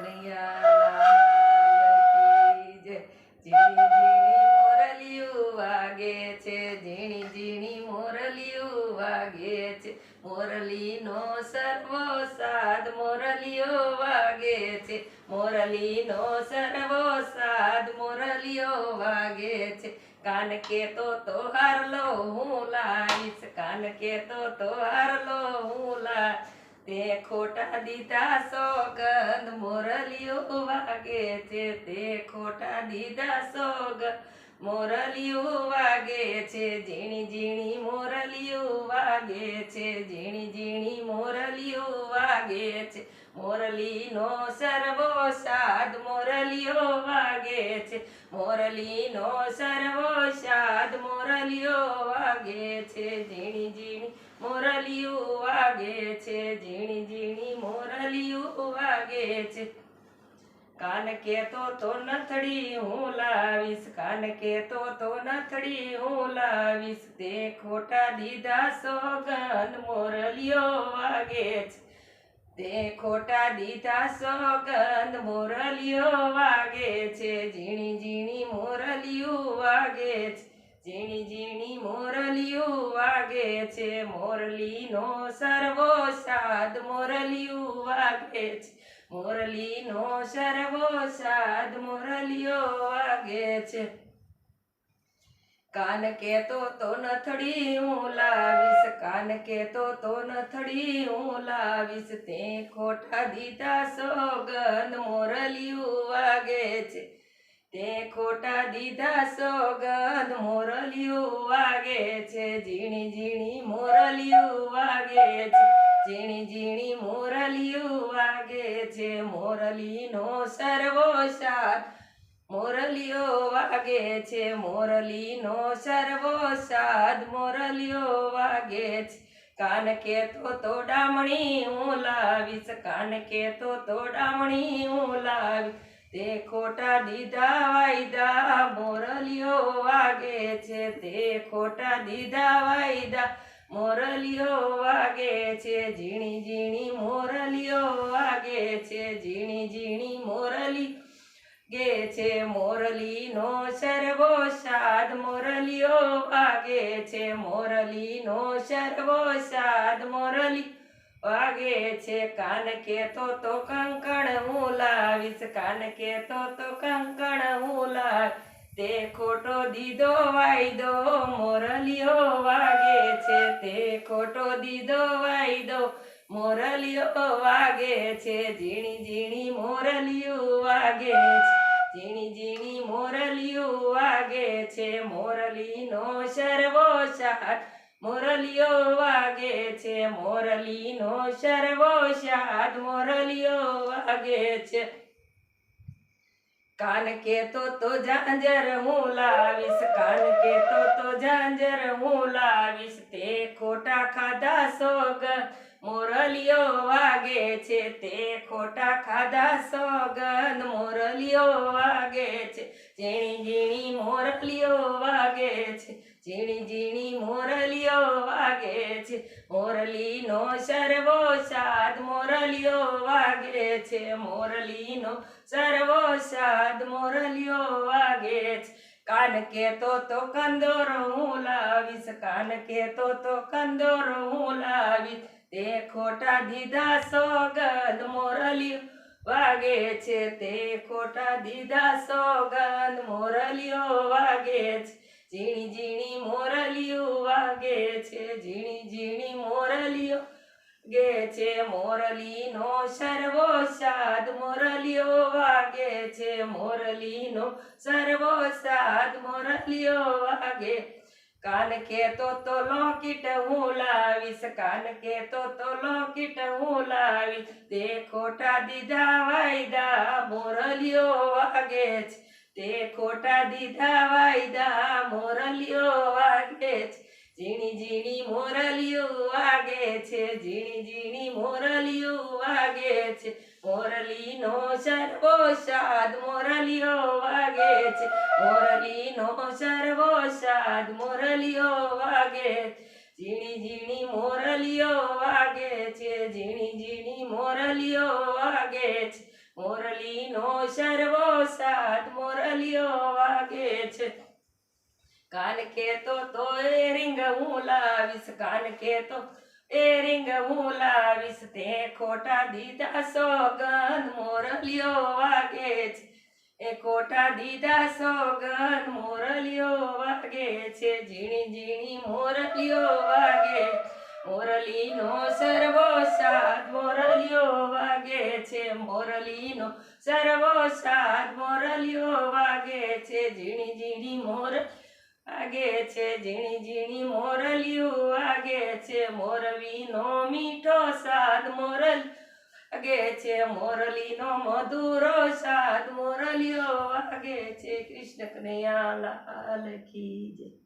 કનૈયા લાલ કી જય. ઝીણી ઝીણી મોરલિયું વાગે છે, ઝીણી ઝીણી મોરલિયું વાગે છે, મોરલીનો સર્વો સાદ મોરલિયો વાગે છે, મોરલીનો સર્વો સાદ મોરલિયો વાગે છે. કાન કેતો તો હારલો હું લાવીશ, કાન કેતો તો હારલો હું લાવીશ, તે ખોટા દીધા સોગંદ મોરલિયો વાગે છે, તે ખોટા દીધા સોગંદ મોરલિયો વાગે છે. ઝીણી ઝીણી મોરલિયો વાગે છે, ઝીણી ઝીણી મોરલિયો વાગે છે, મોરલીનો સર્વો સાદ મોરલિયો વાગે છે, મોરલીનો સર્વો સાદ મોરલિયો વાગે છે. ઝીણી ઝીણી મોરલિયું વાગે છે, ઝીણી ઝીણી મોરલિયું વાગે છે. કાન કેતો તો નથડી હું લાવીશ, કાન કેતો તો નથડી હું લાવીશ, તે ખોટા દીધા સોગંદ મોરલિયો વાગે છે, તે ખોટા દીધા સોગંદ મોરલિયો વાગે છે. ઝીણી ઝીણી મોરલિયું વાગે છે, ઝીણી ઝીણી મોરલિયું વાગે છે, મોરલીનો સર્વો સાદ મોરલિયું વાગે છે, મોરલીનો સર્વો સાદ મોરલિયો વાગે છે. કાન કેતો તો નથડી હું લાવીશ, કાન કેતો તો નથડી હું લાવીશ, તે ખોટા દીધા સોગંદ મોરલિયું વાગે છે, તે ખોટા દીધા સોગંદ મોરલિયું વાગે છે. ઝીણી ઝીણી મોરલિયું વાગે છે, ઝીણી ઝીણી મોરલિયું વાગે છે, મોરલીનો સર્વો સાદ મોરલિયો વાગે છે, મોરલીનો સર્વો સાદ મોરલિયો વાગે છે. કાન કેતો તો ડામણી હું લાવીશ, કાન કેતો તો ડામણી હું લાવીશ, તે ખોટા દીધા વાયદા મોરલિયો વાગે છે, તે ખોટા દીધા વાયદા મોરલિયો વાગે છે. ઝીણી ઝીણી મોરલિયો વાગે છે, ઝીણી ઝીણી મોરલી ગે છે, મોરલીનો સર્વો સાદ મોરલિયો વાગે છે, મોરલીનો સર્વો સાદ મોરલી વાગે છે. કાન કેતો તો કંકણ હું લાવીશ, કાન કેતો તો કંકણ હું લાવીશ, તે ખોટો દીધો વાયદો મોરલિયો વાગે છે, તે ખોટો દીધો વાયદો મોરલિયો વાગે છે. ઝીણી ઝીણી મોરલિયું વાગે છે, ઝીણી ઝીણી મોરલિયું વાગે છે, મોરલીનો સર્વો સાદ મોરલિયો વાગે છે, મોરલીનો સર્વો સાદ મોરલિયો વાગે છે. કાન કેતો તો ઝાંઝર હું લાવીશ, કાન કેતો તો ઝાંઝર હું લાવીશ, તે ખોટા ખાધા સોગંદ મોરલિયો વાગે છે, તે ખોટા ખાધા સોગંદ મોરલિયો વાગે છે. ઝીણી ઝીણી મોરલિયો વાગે છે, ઝીણી ઝીણી મોરલિયો વાગે છે, મોરલીનો સર્વો સાદ મોરલિયો વાગે છે, મોરલીનો સર્વો સાદ મોરલિયો વાગે છે. કાન કેતો તો કંદોરો હું લાવીશ, કાન કેતો તો કંદોરો હું લાવીશ, તે ખોટા દીધા સોગંદ મોરલિયો વાગે છે, તે ખોટા દીધા સોગંદ મોરલિયો વાગે છે. ઝીણી ઝીણી મોરલિયું વાગે છે, ઝીણી ઝીણી મોરલિયો ગે છે, મોરલીનો સર્વો સાદ મોરલિયો વાગે છે, મોરલીનો સર્વો સાદ મોરલિયો વાગે. કાન કેતો તો લોકેટ હું લાવીશ, કાન કેતો તો લોકેટ હું લાવીશ, તે ખોટા દીધા વાયદા મોરલિયો વાગે છે, તે ખોટા દીધા વાયદા મોરલિયો વાગે છે. ઝીણી ઝીણી મોરલિયું વાગે છે, ઝીણી ઝીણી મોરલિયું વાગે છે, મોરલીનો સર્વો સાદ મોરલિયો વાગે છે, મોરલીનો સર્વો સાદ મોરલિયો વાગે છે. ઝીણી ઝીણી મોરલિયો વાગે છે, ઝીણી ઝીણી મોરલિયો વાગે છે, મોરલી સર્વો સાદ મોરલીઓ વાગે છે. કાન કેતો તો એ રીંગ હું લાવીશ, કાન કેતો એ રીંગ હું લાવીશ, તે ખોટા દીધા સોગંદ મોરલીઓ વાગે છે. એ ખોટા દીધા સોગંદ મોરલીઓ વાગે છે. ઝીણી ઝીણી મોરલીઓ વાગે, મોરલીનો સર્વો સાદ મોરલીઓ વાગે છે. મોરલીનો સર્વો સાદ મોરલીઓ વાગે છે. ઝીણી ઝીણી વાગે છે, ઝીણી ઝીણી મોરલીઓ વાગે છે. મોરવીનો મીઠો સાદ વાગે છે, મોરલીનો મધુરો સાદ મોરલીઓ વાગે છે. કૃષ્ણ કનૈયા લાલ કી જય.